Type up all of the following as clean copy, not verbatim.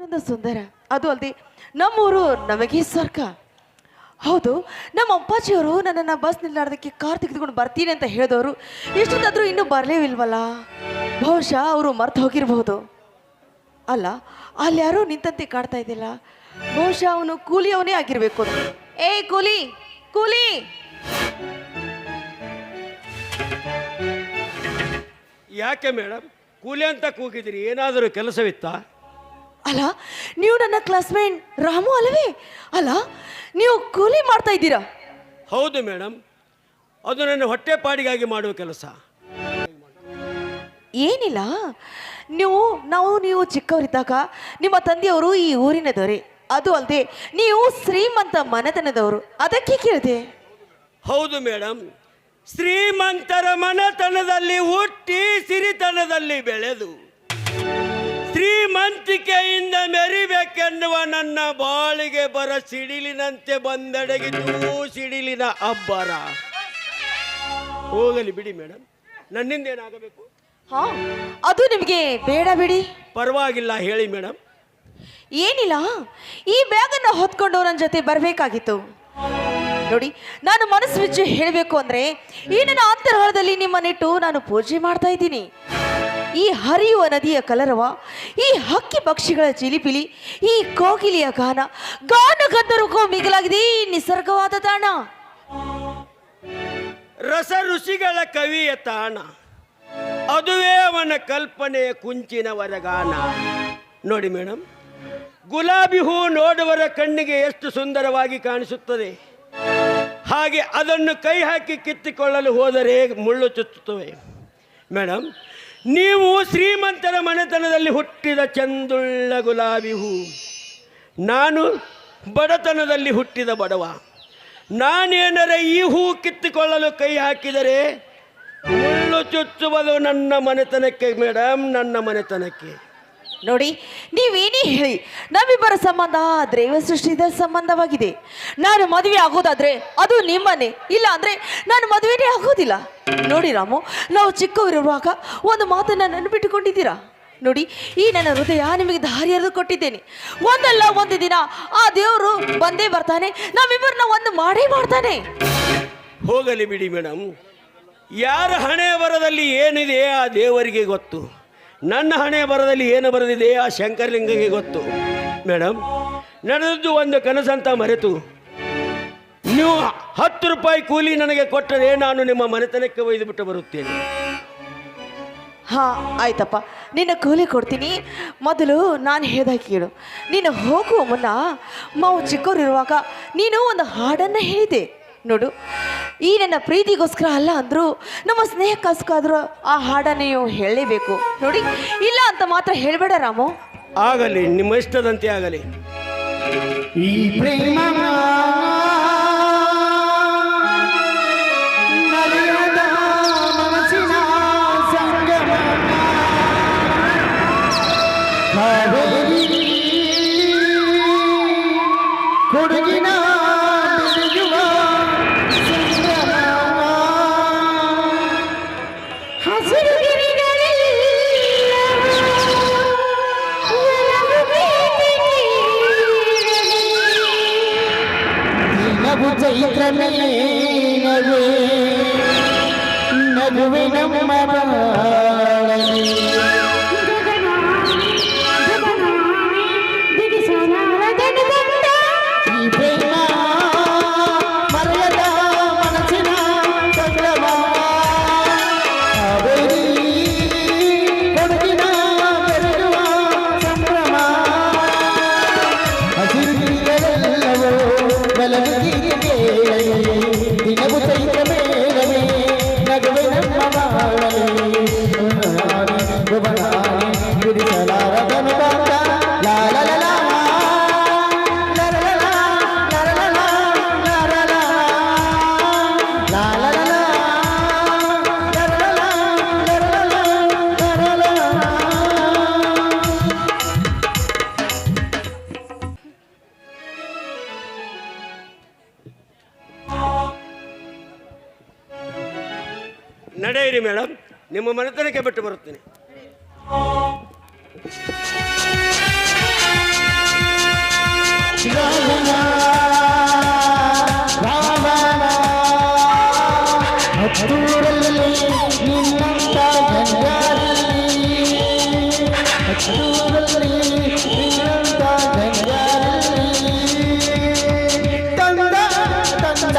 ಒಂದು ಸುಂದರ. ಅದು ಅಲ್ಲದೆ ನಮ್ಮೂರು ನಮಗೆ ಸ್ವರ್ಗ. ಹೌದು, ನಮ್ಮ ಅಪ್ಪಾಜಿಯವರು ನನ್ನನ್ನು ಬಸ್ ನಿಲ್ದಾಣದಕ್ಕೆ ಕಾರ್ ತೆಗೆದುಕೊಂಡು ಬರ್ತೀನಿ ಅಂತ ಹೇಳಿದವರು ಇಷ್ಟೊತ್ತಾದರೂ ಇನ್ನೂ ಬರಲೇವಿಲ್ವಲ್ಲ. ಬಹುಶಃ ಅವರು ಮರ್ತು ಹೋಗಿರಬಹುದು. ಅಲ್ಲ, ಅಲ್ಲಿ ಯಾರೋ ನಿಂತಂತೆ ಕಾಡ್ತಾ ಇದ್ದಿಲ್ಲ. ಬಹುಶಃ ಅವನು ಕೂಲಿಯವನೇ ಆಗಿರಬೇಕು. ಏ ಕೂಲಿ, ಕೂಲಿ! ಯಾಕೆ ಮೇಡಮ್ ಕೂಲಿ ಅಂತ ಕೂಗಿದ್ರಿ? ಏನಾದರೂ ಕೆಲಸವಿತ್ತಾ? ಅಲ್ಲ, ನೀವು ನನ್ನ ಕ್ಲಾಸ್ಮೇಟ್ ರಾಮು ಅಲ್ಲವೇ? ಅಲ್ಲ, ನೀವು ಕೂಲಿ ಮಾಡ್ತಾ ಇದ್ದೀರಾ? ಹೌದು ಮೇಡಮ್, ಅದು ನನ್ನ ಹೊಟ್ಟೆಪಾಡಿಗಾಗಿ ಮಾಡುವ ಕೆಲಸ. ಏನಿಲ್ಲ, ನೀವು ಚಿಕ್ಕವರಿದ್ದಾಗ ನಿಮ್ಮ ತಂದೆಯವರು ಈ ಊರಿನ ದೊರೆ. ಅದು ಅಲ್ಲದೆ ನೀವು ಶ್ರೀಮಂತ ಮನೆತನದವರು, ಅದಕ್ಕೆ ಕೇಳಿದೆ. ಹೌದು ಮೇಡಮ್, ಶ್ರೀಮಂತರ ಮನೆತನದಲ್ಲಿ ಹುಟ್ಟಿ ಸಿರಿತನದಲ್ಲಿ ಬೆಳೆದು ಶ್ರೀಮಂತಿಕೆಯಿಂದ ಮೆರಿಬೇಕೆನ್ನುವ ನನ್ನ ಬಾಳಿಗೆ ಬರ ಸಿಡಿಲಿನಂತೆ ಬಂದಡಗಿತು ಸಿಡಿಲಿನ ಅಬ್ಬರ. ಹೋಗಲಿ ಬಿಡಿ ಮೇಡಮ್, ನನ್ನಿಂದ ಏನಾಗಬೇಕು? ಹಾ, ಅದು ನಿಮಗೆ ಬೇಡ ಬಿಡಿ. ಪರವಾಗಿಲ್ಲ, ಹೇಳಿ ಮೇಡಮ್. ಏನಿಲ್ಲ, ಈ ಬ್ಯಾಗನ್ನು ಹೊತ್ಕೊಂಡು ನನ್ನ ಜೊತೆ ಬರಬೇಕಾಗಿತ್ತು. ನೋಡಿ, ನಾನು ಮನಸ್ಸು ಬಿಚ್ಚಿ ಹೇಳಬೇಕು ಅಂದರೆ ಈ ನನ್ನ ಅಂತರಾಳದಲ್ಲಿ ನಿಮ್ಮನ್ನಿಟ್ಟು ನಾನು ಪೂಜೆ ಮಾಡ್ತಾ ಇದ್ದೀನಿ. ಈ ಹರಿಯುವ ನದಿಯ ಕಲರವ, ಈ ಹಕ್ಕಿ ಪಕ್ಷಿಗಳ ಚಿಲಿಪಿಲಿ, ಈ ಕೋಗಿಲಿಯ ಗಾನ ಗಂಧರ್ವಕ್ಕೂ ಮಿಗಿಲಾಗಿದೆ ಈ ನಿಸರ್ಗವಾದ ತಾಣ. ರಸ ಋಷಿಗಳ ಕವಿಯ ತಾಣ, ಅದುವೇ ಅವನ ಕಲ್ಪನೆಯ ಕುಂಚಿನ ವರಗಾನ. ನೋಡಿ ಮೇಡಮ್, ಗುಲಾಬಿ ಹೂ ನೋಡುವರ ಕಣ್ಣಿಗೆ ಎಷ್ಟು ಸುಂದರವಾಗಿ ಕಾಣಿಸುತ್ತದೆ, ಹಾಗೆ ಅದನ್ನು ಕೈ ಹಾಕಿ ಕಿತ್ತಿಕೊಳ್ಳಲು ಹೋದರೆ ಮುಳ್ಳು ಚುಚ್ಚುತ್ತವೆ. ಮೇಡಮ್, ನೀವು ಶ್ರೀಮಂತರ ಮನೆತನದಲ್ಲಿ ಹುಟ್ಟಿದ ಚಂದುಳ್ಳ ಗುಲಾಬಿ ಹೂ, ನಾನು ಬಡತನದಲ್ಲಿ ಹುಟ್ಟಿದ ಬಡವ. ನಾನೇನರೆ ಈ ಹೂ ಕಿತ್ತಿಕೊಳ್ಳಲು ಕೈ ಹಾಕಿದರೆ ಮುಳ್ಳು ಚುಚ್ಚುವುದು ನನ್ನ ಮನೆತನಕ್ಕೆ ಮೇಡಮ್, ನನ್ನ ಮನೆತನಕ್ಕೆ. ನೋಡಿ, ನೀವೇನೇ ಹೇಳಿ ನಮ್ಮಿಬ್ಬರ ಸಂಬಂಧ ದೈವ ಸೃಷ್ಟಿದ ಸಂಬಂಧವಾಗಿದೆ. ನಾನು ಮದುವೆ ಆಗೋದಾದ್ರೆ ಅದು ನಿಮ್ಮನೆ, ಇಲ್ಲ ಅಂದ್ರೆ ನಾನು ಮದುವೆನೇ ಆಗೋದಿಲ್ಲ. ನೋಡಿ ರಾಮು, ನಾವು ಚಿಕ್ಕವರಿರುವಾಗ ಒಂದು ಮಾತನ್ನು ನೆನಪಿಟ್ಟುಕೊಂಡಿದ್ದೀರಾ? ನೋಡಿ, ಈ ನನ್ನ ಹೃದಯ ನಿಮಗೆ ದಾರಿ ಎರೆದು ಕೊಟ್ಟಿದ್ದೇನೆ. ಒಂದಲ್ಲ ಒಂದು ದಿನ ಆ ದೇವರು ಬಂದೇ ಬರ್ತಾನೆ, ನಮ್ಮಿಬ್ಬರನ್ನ ಒಂದು ಮಾಡೇ ಮಾಡ್ತಾನೆ. ಹೋಗಲಿ ಬಿಡಿ ಮೇಡಮ್, ಯಾರ ಹಣೆ ಬರದಲ್ಲಿ ಏನಿದೆ ಆ ದೇವರಿಗೆ ಗೊತ್ತು. ನನ್ನ ಹಣೆ ಬರದಲ್ಲಿ ಏನು ಬರೆದಿದೆ ಆ ಶಂಕರಲಿಂಗಗೆ ಗೊತ್ತು. ಮೇಡಮ್, ನಡೆದದ್ದು ಒಂದು ಕನಸಂತ ಮರೆತು ನೀವು 10 ರೂಪಾಯಿ ಕೂಲಿ ನನಗೆ ಕೊಟ್ಟರೆ ನಾನು ನಿಮ್ಮ ಮನೆತನಕ್ಕೆ ಒಯ್ದುಬಿಟ್ಟು ಬರುತ್ತೇನೆ. ಹಾ, ಆಯ್ತಪ್ಪ, ನಿನ್ನ ಕೂಲಿ ಕೊಡ್ತೀನಿ. ಮೊದಲು ನಾನು ಹೇಳ್ದಾಗ ಕೇಳು. ನೀನು ಹೋಗುವ ಮುನ್ನ ನಾವು ಚಿಕ್ಕವರಿರುವಾಗ ನೀನು ಒಂದು ಹಾಡನ್ನು ಹೇಳಿದೆ ನೋಡು. ಈ ನನ್ನ ಪ್ರೀತಿಗೋಸ್ಕರ ಅಲ್ಲ ಅಂದರೂ ನಮ್ಮ ಸ್ನೇಹಕ್ಕೋಸ್ಕರಾದರೂ ಆ ಹಾಡನ್ನು ನೀವು ಹೇಳಲೇಬೇಕು. ನೋಡಿ, ಇಲ್ಲ ಅಂತ ಮಾತ್ರ ಹೇಳಬೇಡ ರಾಮು. ಆಗಲಿ, ನಿಮ್ಮ ಇಷ್ಟದಂತೆ ಆಗಲಿ. ಈ ಪ್ರೇಮ ಮನಸ್ಸಿನ ಸಂಗಮ ಕೊಡಗಿನ ನಗುವೆ ನಮ್ಮ ಬಾಳಲಿ ಈ ಪ್ರೇಮ ಮರೆಯದ ಮನಸ್ಸಿನ ಸಂಗಮ ಕಾವೇರಿ ಕೊಡಗಿನ ಬೆರೆಯುವ ಸಂಭ್ರಮ ಹಸಿರು ಗಿರಿಗಳೆಲ್ಲವೋ ಬಲವು ದಿನವು ಚೈತ್ರ ಮೇಲವೇ ನಗುವೆ ನಮ್ಮ ಬಾಳಲಿ ಬಿಡಿಸಲಾರದನು ಬಂದ ಲಾಲಲ ನಡೆಯಿರಿ ಮೇಡಮ್, ನಿಮ್ಮ ಮನೆತನಕ್ಕೆ ಬಿಟ್ಟು ಬರುತ್ತೇನೆ. ರಾವಣ ರಾವಣ ಹತ್ತೂರಲ್ಲಿ ನಿನ್ನಂತ ಗಂಗಾರಲ್ಲಿ ಹತ್ತೂರಲ್ಲಿ ನಿನ್ನಂತ ಗಂಗಾರಲ್ಲಿ ತಂದ ತಂದ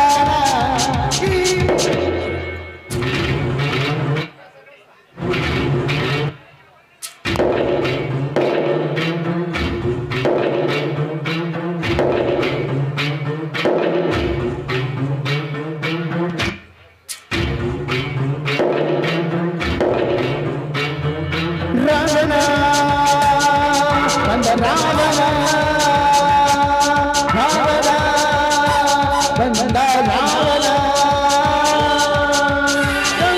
ರಾವಣ ಬಂದ ರಾವಣ ರಾವಣ ಬಂದ ರಾವಣ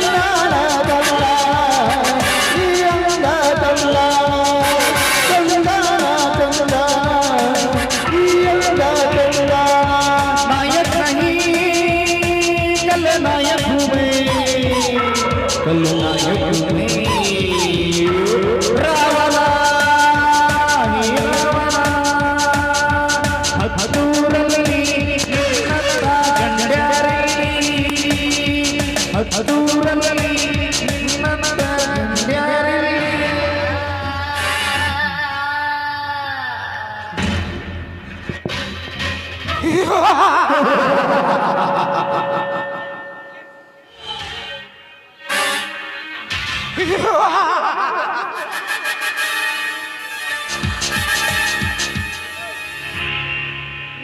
ತಂದಾನ ತಂದ ಈ ಅಂದ ತಂದ ತಂದಾನ ತಂದ ಈ ಅಂದ ತಂದ ನಾಯಕ ಕಲ್ಲ ನಾಯಕ ಕಲ್ಲ ನಾಯಕ ರಾವಣ ಹತ್ತೂರಲ್ಲಿ ಹತ್ತೂರಲ್ಲಿ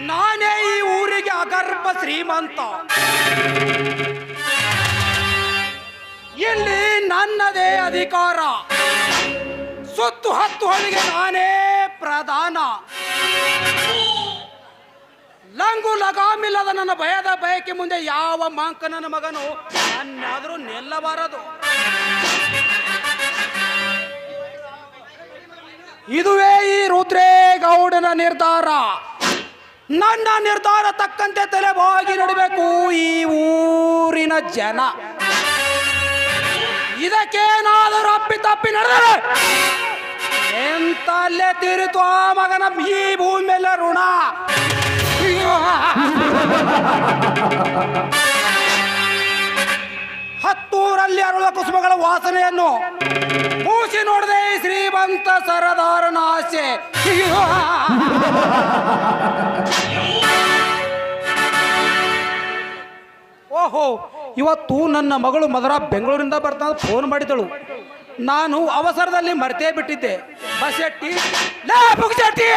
ನಾನೇ ಈ ಊರಿಗೆ ಅಗರ್ಭ ಶ್ರೀಮಂತ. ಇಲ್ಲಿ ನನ್ನದೇ ಅಧಿಕಾರ. ಸುತ್ತು ಹತ್ತು ಹಳಿಗೆ ನಾನೇ ಪ್ರಧಾನ. ಲಂಗು ಲಗಾಮಿಲ್ಲದ ನನ್ನ ಭಯದ ಬಯಕೆ ಮುಂದೆ ಯಾವ ಮಾಂಕ ನನ್ನ ಮಗನು ನನ್ನಾದರೂ ನಿಲ್ಲಬಾರದು. ಇದುವೇ ಈ ರುದ್ರೇಗೌಡನ ನಿರ್ಧಾರ. ನನ್ನ ನಿರ್ಧಾರ ತಕ್ಕಂತೆ ತಲೆಬಾಗಿ ನಡಬೇಕು ಈ ಊರಿನ ಜನ. ಇದಕ್ಕೇನಾದರೂ ಅಪ್ಪಿ ನಡೆದರೆ ಎಂತಲ್ಲೇ ತೀರಿತು ಆ ಮಗನ ಈ ಭೂಮಿ ಮೇಲೆ ಋಣ. ಹತ್ತೂರಲ್ಲಿ ಅರಳುವ ಕುಸುಮಗಳ ವಾಸನೆಯನ್ನು ಮೂಸಿ ನೋಡದೆ ಶ್ರೀಮಂತ ಸರದಾರನ ಆಸೆ. ಓಹೋ, ಇವತ್ತು ನನ್ನ ಮಗಳು ಮಧುರ ಬೆಂಗಳೂರಿಂದ ಬರ್ತಾ ಫೋನ್ ಮಾಡಿದಳು. ನಾನು ಅವಸರದಲ್ಲಿ ಮರ್ತೇ ಬಿಟ್ಟಿದ್ದೆ. ಬಸ್ಸೆಟ್ಟಿ ಲೇ ಬುಗ್ಸೆಟ್ಟಿ,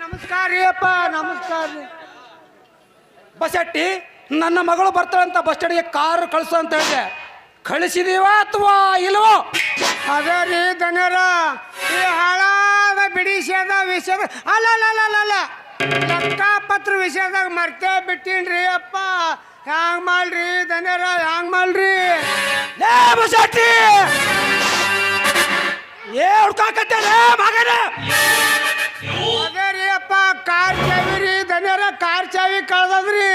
ನಮಸ್ಕಾರ ರೀ ಅಪ್ಪ, ನಮಸ್ಕಾರ ರೀ. ಬಸ್ಸೆಟ್ಟಿ, ನನ್ನ ಮಗಳು ಬರ್ತಾಳಂತ ಬಸ್ ಸ್ಟ್ಯಾಂಡ್ಗೆ ಕಾರ್ ಕಳಿಸು ಅಂತ ಹೇಳಿದೆ. ಕಳಿಸಿದೀವ ಅಥವಾ ಇಲ್ವೋ? ಅದೇ ರೀ ಧನ್ಯರ, ಈ ಹಾಳಾದ ಬಿಡಿಸ್ಯದ ವಿಷಯದ ಅಲ್ಲ ಲೆಕ್ಕಪತ್ರ ವಿಷಯದಾಗ ಮರ್ತೇ ಬಿಟ್ಟೀನ್ರಿ ಅಪ್ಪ. ಹ್ಯಾಂಗ್ ಮಾಡ್ರಿ ಧನ್ಯರ, ಹ್ಯಾಂಗ್ ಮಾಡ್ರಿ? ಲೇ ಬಸ್ಸೆಟ್ಟಿ, ಏ ಹುಡ್ಕಾಕತ್ತೇನೆ ಮಗನ? ಅದೇ ರೀ ಅಪ್ಪ, ಕಾರ್ ಚಾವಿ ರೀ ಧನ್ಯರ, ಕಾರ್ ಚಾವಿ ಕಳ್ದದ್ರಿ.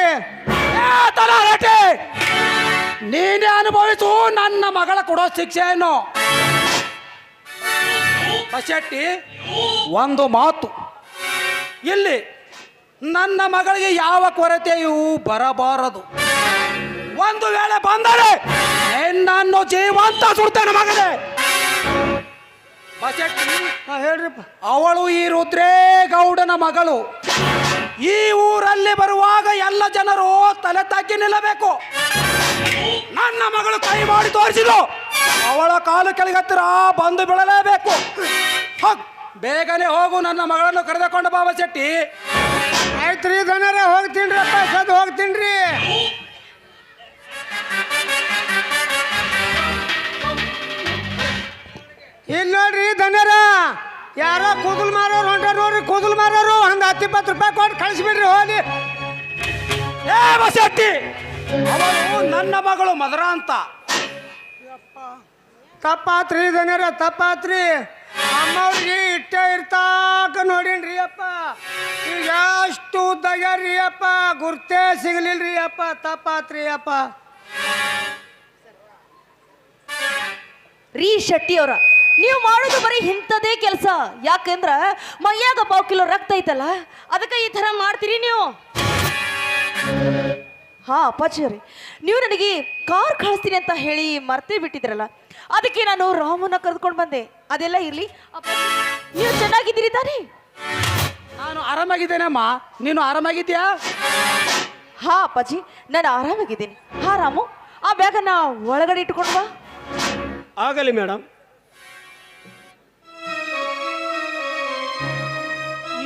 ನೀನೇ ಅನುಭವಿಸು ನನ್ನ ಮಗಳ ಕೊಡೋ ಶಿಕ್ಷೆಯನ್ನು. ಬಸ್ಸೆಟ್ಟಿ, ಒಂದು ಮಾತು, ಇಲ್ಲಿ ನನ್ನ ಮಗಳಿಗೆ ಯಾವ ಕೊರತೆಯೂ ಬರಬಾರದು. ಒಂದು ವೇಳೆ ಬಂದರೆ ನನ್ನನ್ನು ಜೀವಂತ ಸುಡ್ತೇನೆ ಮಗನೇ. ಬಸ್ಸೆಟ್ಟಿ, ಹೇಳ್ರಿಪ್ಪ. ಅವಳು ಈ ರುದ್ರೇಗೌಡನ ಮಗಳು. ಈ ಊರಲ್ಲಿ ಬರುವಾಗ ಎಲ್ಲ ಜನರು ತಲೆ ತಗ್ಗಿ ನಿಲ್ಲಬೇಕು. ನನ್ನ ಮಗಳು ಕೈ ಮಾಡಿ ತೋರಿಸಿದ್ರು, ಅವಳ ಕಾಲು ಕೆಳಗತ್ತಿರ ಬಂದು ಬೀಳಲೇಬೇಕು. ಬೇಗನೆ ಹೋಗು, ನನ್ನ ಮಗಳನ್ನು ಕರೆದುಕೊಂಡು ಬಾ ಬಸ್ಸೆಟ್ಟಿ. ಆಯ್ತು ರೀ ಧನ್ಯರ, ಹೋಗ್ತೀನ್ರಿ ಅಪ್ಪ, ಸದ್ ಹೋಗ್ತೀನ್ರಿ. ಇಲ್ಲಿ ನೋಡ್ರಿ ಧನ್ಯರ, ಯಾರೋ ಕೂದಲು ಮಾರೋರು ಹೊಂಟಾರ ನೋಡ್ರಿ, ಕೂದಲು ಮಾರೋರು. ಒಂದು 10-20 ರೂಪಾಯಿ ಕೊಟ್ಟು ಕಳಿಸ್ಬಿಡ್ರಿ ಹೋಗಿ. ಏ ಬಸ್ಸೆಟ್ಟಿ, ಅವಳು ನನ್ನ ಮಗಳು ಮಧುರ ಅಂತ. ತಪ್ಪಾತ್ರಿ ಧನ್ಯರ, ತಪ್ಪಾತ್ರಿ. ಅಮ್ಮವ್ರಿಗೆ ಇಟ್ಟ ಇರ್ತಾಕ ನೋಡೀನ್ರಿ ಅಪ್ಪ. ಈಗ ಎಷ್ಟು ಉದ್ದಾಗ್ಯಾರ್ರಿ ಅಪ್ಪ, ಗುರ್ತೇ ಸಿಗಲಿಲ್ರಿ ಅಪ್ಪ. ತಪ್ಪಾತ್ರಿ ಅಪ್ಪ. ರೀ ಶೆಟ್ಟಿಯವರ, ನೀವು ಮಾಡೋದು ಬರೀ ಇಂಥದೇ ಕೆಲಸ. ಯಾಕೆಂದ್ರ ಮೈಯಾಗ 1 ಕಿಲೋ ರಕ್ತ ಐತಲ್ಲ, ಅದಕ್ಕೆ ಈ ಥರ ಮಾಡ್ತೀರಿ ನೀವು. ಹಾ ಅಪ್ಪಾಜಿ ಅವ್ರಿ, ನೀವು ನನಗೆ ಕಾರ್ ಕಳಿಸ್ತೀನಿ ಅಂತ ಹೇಳಿ ಮರ್ತೇ ಬಿಟ್ಟಿದ್ರಲ್ಲ, ಅದಕ್ಕೆ ನಾನು ರಾಮನ್ನ ಕರೆದುಕೊಂಡು ಬಂದೆ. ಅದೆಲ್ಲ ಇರ್ಲಿ, ಅಪ್ಪಾಜಿ, ನೀವು ಚೆನ್ನಾಗಿದ್ದೀರಿ ತಾನೇ? ನಾನು ಆರಾಮಾಗಿದ್ದೇನಮ್ಮ, ನೀನು ಆರಾಮಾಗಿದ್ಯಾ? ಹಾ ಅಪ್ಪಾಜಿ, ನಾನು ಆರಾಮಾಗಿದ್ದೀನಿ. ಹಾ ರಾಮು, ಆ ಬ್ಯಾಗನ್ನ ಒಳಗಡೆ ಇಟ್ಕೊಂಡು ಬಾ. ಆಗಲಿ ಮೇಡಮ್.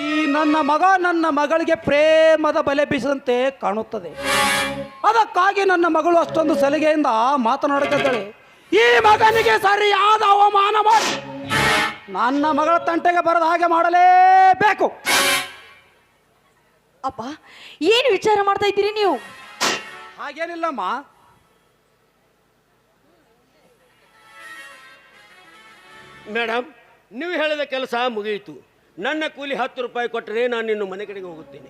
ಈ ನನ್ನ ಮಗ ನನ್ನ ಮಗಳಿಗೆ ಪ್ರೇಮದ ಬಲೆ ಬೀಸದಂತೆ ಕಾಣುತ್ತದೆ. ಅದಕ್ಕಾಗಿ ನನ್ನ ಮಗಳು ಅಷ್ಟೊಂದು ಸಲಿಗೆಯಿಂದ ಮಾತನಾಡುತ್ತಿದ್ದಾಳೆ. ಈ ಮಗನಿಗೆ ಸರಿಯಾದ ಅವಮಾನ ಮಾಡಿ ನನ್ನ ಮಗಳ ತಂಟೆಗೆ ಬರದ ಹಾಗೆ ಮಾಡಲೇಬೇಕು. ಅಪ್ಪ, ಏನು ವಿಚಾರ ಮಾಡ್ತಾ ಇದ್ದೀರಿ ನೀವು? ಹಾಗೇನಿಲ್ಲಮ್ಮ, ಮೇಡಮ್, ನೀವು ಹೇಳಿದ ಕೆಲಸ ಮುಗಿಯಿತು. ನನ್ನ ಕೂಲಿ 10 ರೂಪಾಯಿ ಕೊಟ್ಟರೆ ನಾನು ನಿನ್ನ ಮನೆ ಕಡೆಗೆ ಹೋಗುತ್ತೇನೆ.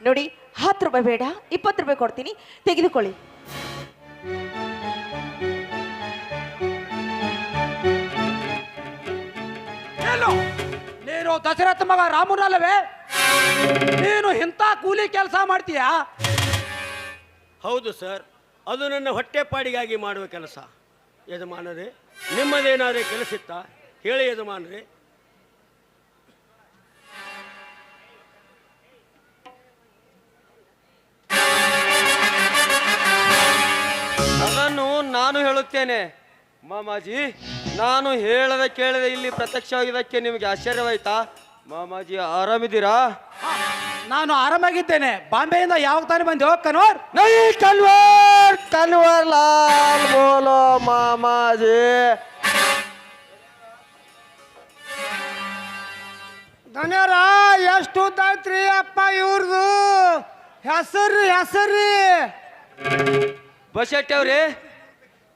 ನೋಡಿ, 10 ರೂಪಾಯಿ ಬೇಡ, 20 ರೂಪಾಯಿ ಕೊಡ್ತೀನಿ, ತೆಗೆದುಕೊಳ್ಳಿ. ಏನು ನೀನು ದಶರಥ ಮಗ ರಾಮನಲ್ಲವೇ? ನೀನು ಇಂಥ ಕೂಲಿ ಕೆಲಸ ಮಾಡ್ತೀಯಾ? ಹೌದು ಸರ್, ಅದು ನನ್ನ ಹೊಟ್ಟೆಪಾಡಿಗಾಗಿ ಮಾಡುವ ಕೆಲಸ. ಯಜಮಾನರೇ, ನಿಮ್ಮದೇನಾದರೂ ಕೆಲಸ ಇತ್ತಾ ಹೇಳಿ ಯಜಮಾನರೇ. ಅದನ್ನು ನಾನು ಹೇಳುತ್ತೇನೆ ಮಾಮಾಜಿ. ನಾನು ಹೇಳದೆ ಕೇಳದೆ ಇಲ್ಲಿ ಪ್ರತ್ಯಕ್ಷವಾಗಿದ್ದಕ್ಕೆ ನಿಮಗೆ ಆಶ್ಚರ್ಯವಾಯ್ತಾ? ಮಾಮಾಜಿ ಆರಾಮಿದ್ದೀರಾ? ನಾನು ಆರಾಮಾಗಿದ್ದೇನೆ. ಬಾಂಬೆಯಿಂದ ಯಾವಾಗ ತಾನೇ ಬಂದೆ ಕನ್ವರ್? ನೈ ಕನ್ವರ್ ಕನ್ವರ್ ಲಾಲ್ ಬೋಲೋ ಮಾಮಾಜಿ. ಧನ್ಯರ ಎಷ್ಟು ಉದ್ದಾಯ್ತ್ರಿ ಅಪ್ಪ ಇವ್ರದು ಹೆಸರ್ರಿ. ಬಶೆಟ್ಟಿ ಅವ್ರಿ,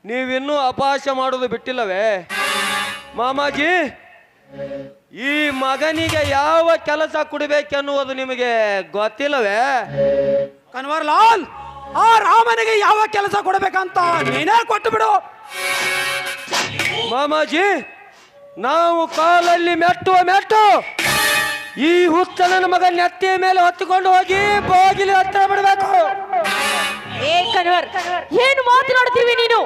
ನೀವಿನ್ನೂ ಅಪಹಾಸ್ಯ ಮಾಡೋದು ಬಿಟ್ಟಿಲ್ಲವೇ? ಮಾಮಾಜಿ, ಈ ಮಗನಿಗೆ ಯಾವ ಕೆಲಸ ಕೊಡಬೇಕೆನ್ನುವುದು ನಿಮಗೆ ಗೊತ್ತಿಲ್ಲವೇ? ಕನ್ವರ್ ಲಾಲ್, ಆ ರಾಮನಿಗೆ ಯಾವ ಕೆಲಸ ಕೊಡಬೇಕಂತ ನೀನೇ ಕೊಟ್ಟು ಬಿಡು. ಮಾಮಾಜಿ, ನಾವು ಕಾಲಲ್ಲಿ ಮೆಟ್ಟು ಈ ಹುಚ್ಚನ ಮಗ ನೆತ್ತಿಯ ಮೇಲೆ ಹೊತ್ತುಕೊಂಡು ಹೋಗಿ ಬಾಗಿಲು ಹತ್ತಿರ ಬಿಡಬೇಕು. ಏ ಕನ್ವರ್, ಏನು ಮಾತನಾಡ್ತೀವಿ ನೀನು?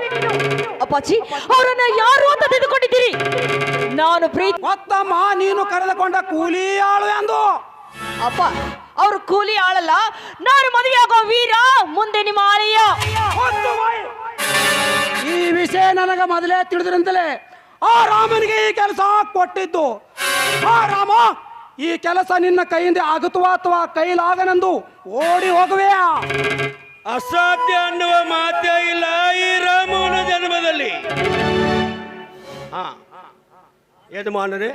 ಅಪ್ಪಾಜಿ, ಅವರನ್ನ ಯಾರು ಅಂತ ತೆಗೆದುಕೊಂಡಿದ್ದೀರಿ? ನಾನು ಪ್ರೀತಿ ಗೊತ್ತಮ್ಮ, ನೀನು ಕರೆದುಕೊಂಡ ಕೂಲಿ ಆಳು ಎಂದು. ಅಪ್ಪ, ಅವ್ರು ಕೂಲಿ ಆಳಲ್ಲ, ನಾನು ಮದುವೆ ಆಗೋ ವೀರ, ಮುಂದೆ ನಿಮ್ಮ ಆಲಯ. ಈ ವಿಷಯ ನನಗೆ ಮೊದಲೇ ತಿಳಿದ್ರಂತಲೇ ಆ ರಾಮನಿಗೆ ಈ ಕೆಲಸ ಕೊಟ್ಟಿದ್ದು. ಆ ರಾಮ, ಈ ಕೆಲಸ ನಿನ್ನ ಕೈಯಿಂದ ಆಗುತ್ತವಾ ಅಥವಾ ಕೈಲಾಗನೆಂದು ಓಡಿ ಹೋಗುವೆಯಾ? ಅಸಾಧ್ಯ ಅನ್ನುವ ಮಾತೇ ಇಲ್ಲ ಈ ರಾಮನ ಜನ್ಮದಲ್ಲಿ. ಹಾ ಯಜಮಾನರೇ,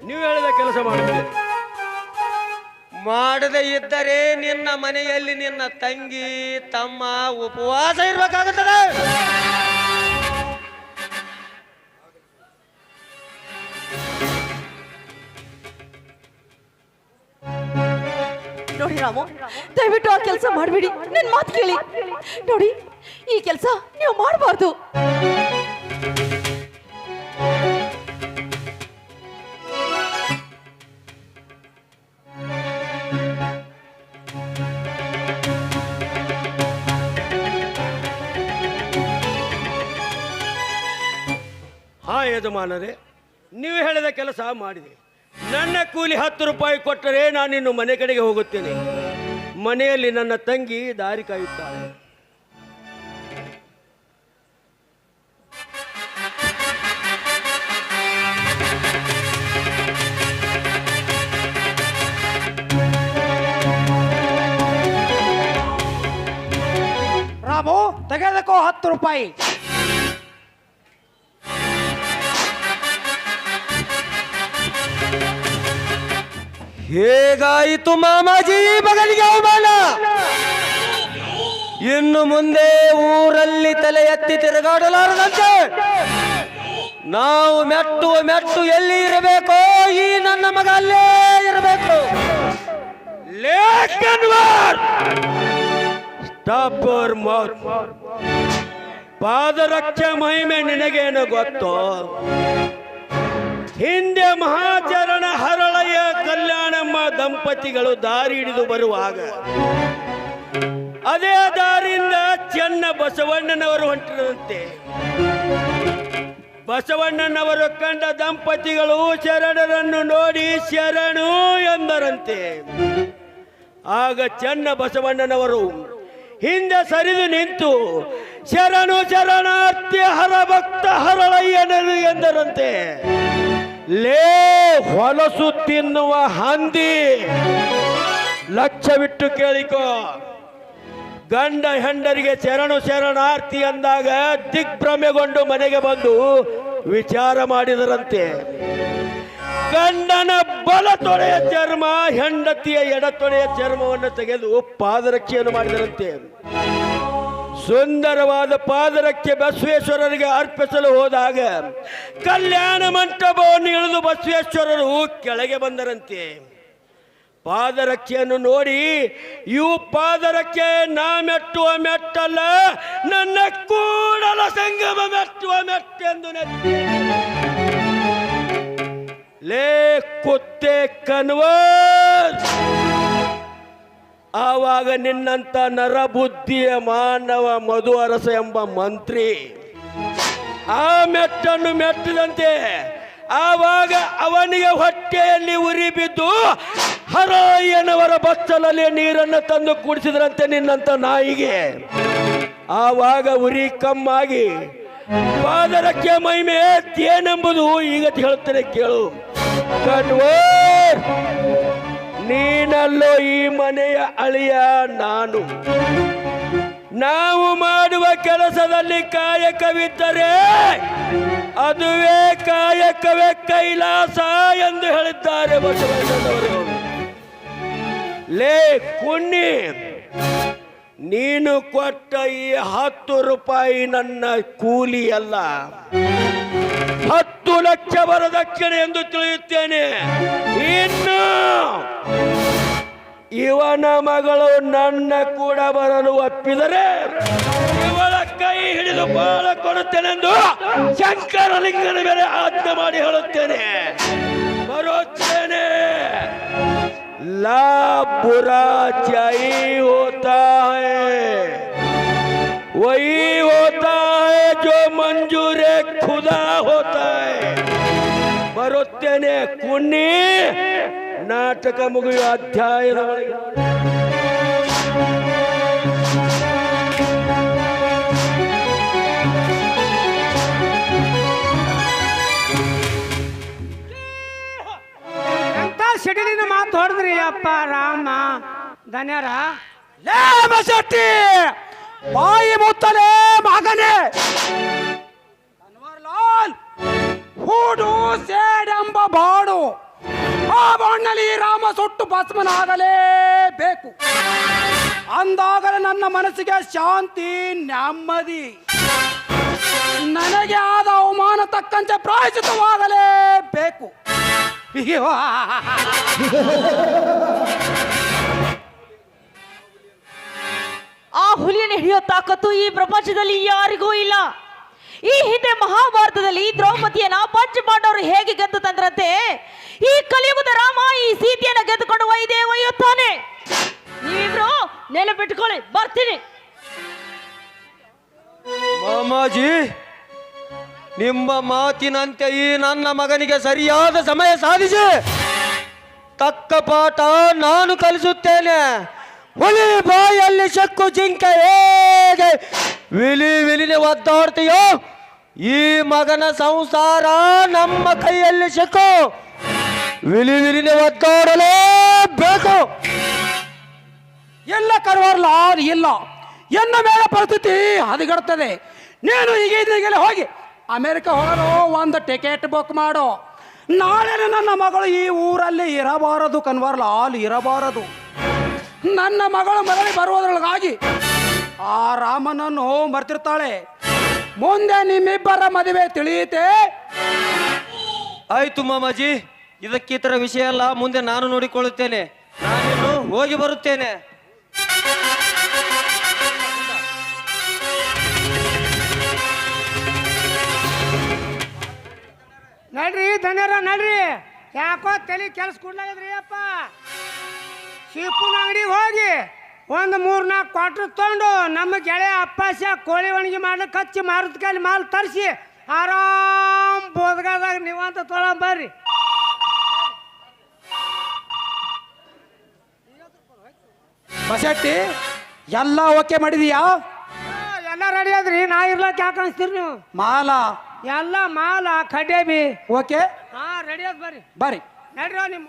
ನೀವು ಹೇಳಿದ ಕೆಲಸ ಮಾಡುತ್ತೇನೆ. ಮಾಡದೇ ಇದ್ದರೆ ನಿನ್ನ ಮನೆಯಲ್ಲಿ ನಿನ್ನ ತಂಗಿ ತಮ್ಮ ಉಪವಾಸ ಇರಬೇಕಾಗುತ್ತದೆ. ನೋಡಿ ರಾಮು, ದಯವಿಟ್ಟು ಆ ಕೆಲಸ ಮಾಡಬೇಡಿ, ನನ್ನ ಮಾತು ಕೇಳಿ. ನೋಡಿ, ಈ ಕೆಲಸ ನೀವು ಮಾಡಬಾರ್ದು. ಹಾ ಯಜಮಾನರೇ, ನೀವು ಹೇಳಿದ ಕೆಲಸ ಮಾಡಿದೆ. ನನ್ನ ಕೂಲಿ 10 ರೂಪಾಯಿ ಕೊಟ್ಟರೆ ನಾನು ಇನ್ನು ಮನೆ ಕಡೆಗೆ ಹೋಗುತ್ತೇನೆ. ಮನೆಯಲ್ಲಿ ನನ್ನ ತಂಗಿ ದಾರಿ ಕಾಯುತ್ತಾಳೆ. ರಾಮು, ತೆಗೆದುಕೋ 10 ರೂಪಾಯಿ. ಹೇಗಾಯಿತು ಮಾಮಾಜಿ ಈ ಮಗನಿಗೆ ಅವಮಾನ? ಇನ್ನು ಮುಂದೆ ಊರಲ್ಲಿ ತಲೆ ಎತ್ತಿ ತಿರುಗಾಡಲಾರದಂತೆ ನಾವು ಮೆಟ್ಟು ಎಲ್ಲಿ ಇರಬೇಕೋ ಈ ನನ್ನ ಮಗ ಅಲ್ಲೇ ಇರಬೇಕು. Stop your mouth. ಪಾದರಕ್ಷೆ ಮಹಿಮೆ ನಿನಗೇನು ಗೊತ್ತೋ? ಹಿಂದೆ ಮಹಾಚರಣ ಹರಳಯ್ಯ ಕಲ್ಯಾಣಮ್ಮ ದಂಪತಿಗಳು ದಾರಿ ಹಿಡಿದು ಬರುವಾಗ ಅದೇ ದಾರಿಯಿಂದ ಚೆನ್ನ ಬಸವಣ್ಣನವರು ಹೊಂಟಿದಂತೆ. ಬಸವಣ್ಣನವರು ಕಂಡ ದಂಪತಿಗಳು ಶರಣರನ್ನು ನೋಡಿ ಶರಣು ಎಂದರಂತೆ. ಆಗ ಚೆನ್ನ ಬಸವಣ್ಣನವರು ಹಿಂದೆ ಸರಿದು ನಿಂತು ಶರಣು ಶರಣಾರ್ಥಿ ಹರಭಕ್ತ ಹರಳಯ್ಯನರು ಎಂದರಂತೆ. ಲೇ ಹೊಲಸು ತಿನ್ನುವ ಹಂದಿ, ಲಕ್ಷ್ಯವಿಟ್ಟು ಕೇಳಿಕೋ. ಗಂಡ ಹೆಂಡರಿಗೆ ಶರಣು ಶರಣಾರ್ಥಿ ಅಂದಾಗ ದಿಗ್ಭ್ರಮೆಗೊಂಡು ಮನೆಗೆ ಬಂದು ವಿಚಾರ ಮಾಡಿದರಂತೆ. ಗಂಡನ ಬಲ ತೊಡೆಯ ಚರ್ಮ, ಹೆಂಡತಿಯ ಎಡ ತೊಡೆಯ ಚರ್ಮವನ್ನು ತೆಗೆದು ಪಾದರಕ್ಷೆಯನ್ನು ಮಾಡಿದರಂತೆ. ಸುಂದರವಾದ ಪಾದರಕ್ಷೆ ಬಸವೇಶ್ವರರಿಗೆ ಅರ್ಪಿಸಲು ಹೋದಾಗ ಕಲ್ಯಾಣ ಮಂಟಪವನ್ನು ಇಳಿದು ಬಸವೇಶ್ವರರು ಕೆಳಗೆ ಬಂದರಂತೆ. ಪಾದರಕ್ಷೆಯನ್ನು ನೋಡಿ, ಇವು ಪಾದರಕ್ಷೆ ನಾ ಮೆಟ್ಟುವ ಮೆಟ್ಟಲ್ಲ, ನನ್ನ ಕೂಡಲ ಸಂಗಮ ಮೆಟ್ಟುವ ಮೆಟ್ಟೆಂದು ಲೇ ಕುತ್ತೆ ಕನ್ವರ್. ಆವಾಗ ನಿನ್ನಂತ ನರಬುದ್ಧಿಯ ಮಾನವ ಮಧು ಅರಸ ಎಂಬ ಮಂತ್ರಿ ಆ ಮೆಟ್ಟನ್ನು ಮೆಟ್ಟಿದಂತೆ. ಆವಾಗ ಅವನಿಗೆ ಹೊಟ್ಟೆಯಲ್ಲಿ ಉರಿ ಬಿದ್ದು ಹರಯ್ಯನವರ ಬಚ್ಚಲಲ್ಲಿ ನೀರನ್ನು ತಂದು ಕುಡಿಸಿದ್ರಂತೆ ನಿನ್ನಂತ ನಾಯಿಗೆ. ಆವಾಗ ಉರಿ ಕಮ್ಮಾಗಿ ಪಾದರಕ್ಕೆ ಮಹಿಮೆ ಏನೆಂಬುದು ಈಗ ಹೇಳುತ್ತೇನೆ ಕೇಳು. ಕನ್ವರ್, ನೀನಲ್ಲೋ ಈ ಮನೆಯ ಅಳಿಯ ನಾನು. ನಾವು ಮಾಡುವ ಕೆಲಸದಲ್ಲಿ ಕಾಯಕವಿದ್ದರೆ ಅದುವೇ ಕಾಯಕವೇ ಕೈಲಾಸ ಎಂದು ಹೇಳಿದ್ದಾರೆ ಬಸವಣ್ಣನವರು. ಲೇ ಕುನ್ನಿ, ನೀನು ಕೊಟ್ಟ ಈ 10 ರೂಪಾಯಿ ನನ್ನ ಕೂಲಿ ಅಲ್ಲ, 10 ಲಕ್ಷ ವರದಕ್ಷಿಣೆ ಎಂದು ತಿಳಿಯುತ್ತೇನೆ. ಇನ್ನು ಇವನ ಮಗಳು ನನ್ನ ಕೂಡ ಬರಲು ಒಪ್ಪಿದರೆ ಇವಳ ಕೈ ಹಿಡಿದು ಬಾಳ ಕೊಡುತ್ತೇನೆಂದು ಶಂಕರಲಿಂಗನ ಮೇಲೆ ಆಜ್ಞೆ ಮಾಡಿ ಹೇಳುತ್ತೇನೆ. ಬರುತ್ತೇನೆ. ಲಾ ಬುರಾ ಚಾಯಿ ಹೋತಾ ಹೈ, ವಹಿ ಹೋತಾ ಹೈ ಜೋ ಮಂಜೂರೆ ಖುದಾ ಹೋತಾ ಹೈ. ಬರುತ್ತೇನೆ ಕುನ್ನಿ. ನಾಟಕ ಮುಗಿಯುವ ಅಧ್ಯಾಯದ ಒಳಗೆ ಎಂತ ಸಿಡಿಲಿನ ಮಾತು ಹೊಡೆದ್ರಿ ಅಪ್ಪ ರಾಮ ಧನ್ಯರ. ಲೇ ಬಸಟ್ಟಿ, ಬಾಯಿ ಮುತ್ತಲೇ ಮಗನೇ. ಕನ್ವರ್ಲಾಲ್, ಹೂಡು ಸೇಡೆಂಬ ಬಾಡು, ಆ ಬಾಣ್ಣಲ್ಲಿ ರಾಮ ಸುಟ್ಟು ಭಸ್ಮನಾಗಲೇಬೇಕು. ಅಂದಾಗಲೇ ನನ್ನ ಮನಸ್ಸಿಗೆ ಶಾಂತಿ ನೆಮ್ಮದಿ. ನನಗೆ ಆದ ಅವಮಾನ ತಕ್ಕಂತೆ ಪ್ರಾಯಶ್ಚಿತ್ತವಾಗಲೇಬೇಕು. ಆ ಹುಲಿಯನ್ನು ಹಿಡಿಯೋ ತಾಕತ್ತು ಈ ಪ್ರಪಂಚದಲ್ಲಿ ಯಾರಿಗೂ ಇಲ್ಲ. ಈ ಹಿಂದೆ ಮಹಾಭಾರತದಲ್ಲಿ ದ್ರೌಪದಿಯನ್ನ ಪಂಚಪಾಂಡವರು ಹೇಗೆ ಗೆದ್ದು ತಂದ್ರಂತೆ, ಈ ಕಲಿಯುಗದ ರಾಮ ಈ ಸೀತೆಯನ್ನ ಗೆದ್ದುಕೊಂಡು ಒಯ್ದೇ ಒಯ್ಯುತ್ತಾನೆ. ನೀವಿಬ್ರು ನೆನಪಿಟ್ಕೊಳ್ಳಿ, ಬರ್ತೀನಿ. ಮಾಮಾಜಿ, ನಿಮ್ಮ ಮಾತಿನಂತೆ ಈ ನನ್ನ ಮಗನಿಗೆ ಸರಿಯಾದ ಸಮಯ ಸಾಧಿಸಿ ತಕ್ಕ ಪಾಠ ನಾನು ಕಲಿಸುತ್ತೇನೆ. ಹುಲಿ ಬಾಯಲ್ಲಿ ಶಕ್ಕು ಜಿಂಕೆ ಹೇಗೆ ವಿಲಿ ವಿಲಿನ ಒದ್ದಾಡ್ತೀಯೋ, ಈ ಮಗನ ಸಂಸಾರ ನಮ್ಮ ಕೈಯಲ್ಲಿ ಶಕ್ಕು ವಿಲಿ ವಿಲಿನ ಒದ್ದಾಡಲೇಬೇಕು. ಎಲ್ಲ ಕರ್ವಾರ್ಲಾಲ್ ಇಲ್ಲ, ಎನ್ನ ಮೇಲೆ ಪರಿಸ್ಥಿತಿ ಹದಗೆಡುತ್ತದೆ. ನೀನು ಈಗಲೇ ಹೋಗಿ ಅಮೆರಿಕ ಹೋಗಲು ಒಂದು ಟಿಕೆಟ್ ಬುಕ್ ಮಾಡು. ನಾಳೆ ನನ್ನ ಮಗಳು ಈ ಊರಲ್ಲಿ ಇರಬಾರದು ಕನ್ವರ್ಲಾಲ್, ಇರಬಾರದು. ನನ್ನ ಮಗಳು ಮರಳಿ ಬರುವುದರೊಳಗಾಗಿ ಆ ರಾಮನನ್ನು ಮರ್ತಿರ್ತಾಳೆ. ಮುಂದೆ ನಿಮ್ಮಿಬ್ಬರ ಮದುವೆ ತಿಳಿಯುತ್ತೆ. ಆಯ್ತು ಮಾಮಾಜಿ, ಇದಕ್ಕಿತರ ವಿಷಯ ಅಲ್ಲ, ಮುಂದೆ ನಾನು ನೋಡಿಕೊಳ್ಳುತ್ತೇನೆ. ನಾನಿನ್ನು ಹೋಗಿ ಬರುತ್ತೇನೆ. ನಡ್ರಿ ಧನ್ಯರ ನಡ್ರಿ. ಯಾಕೋ ತಲೆ ಕೆಲಸ ಕೊಡ್ಲಾಗದ್ರಿ ಅಪ್ಪ. ಶಿಪ್ಪನ ಅಂಗಡಿಗೆ ಹೋಗಿ ಒಂದು 3-4 ಕ್ವಾರ್ಟರ್ ತೊಗೊಂಡು ನಮ್ಮ ಗೆಳೆಯ ಅಪ್ಪಾಸ್ಯ ಕೋಳಿ ಒಣಗಿ ಮಾಡ್ಲಿಕ್ಕೆ ಹಚ್ಚಿ ಮಾರುತ್ತ ಕಾಲಿ ಮಾಲ್ ತರಿಸಿ ಆರಾಮ್ ಬೋದ್ಗಾದಾಗ ನೀವಂತ ತೊಗೊಂಬರ್ರಿ. ಬಸಟ್ಟಿ ಎಲ್ಲ ಓಕೆ ಮಾಡಿದೀಯಾ? ಎಲ್ಲ ರೆಡಿ ಅದ್ರಿ. ನಾ ಇರ್ಲಕ್ಕೆ ಯಾಕೆ ಅನಿಸ್ತೀರಿ ನೀವು? ಮಾಲ ಎಲ್ಲ ಮಾಲ ಕಡ್ಡೆ ಬಿ ಓಕೆ ಹಾ ರೆಡಿ ಅದ್ ಬರ್ರಿ ಬರ್ರಿ. ನಡ್ರಿ ನಿಮ್ಮ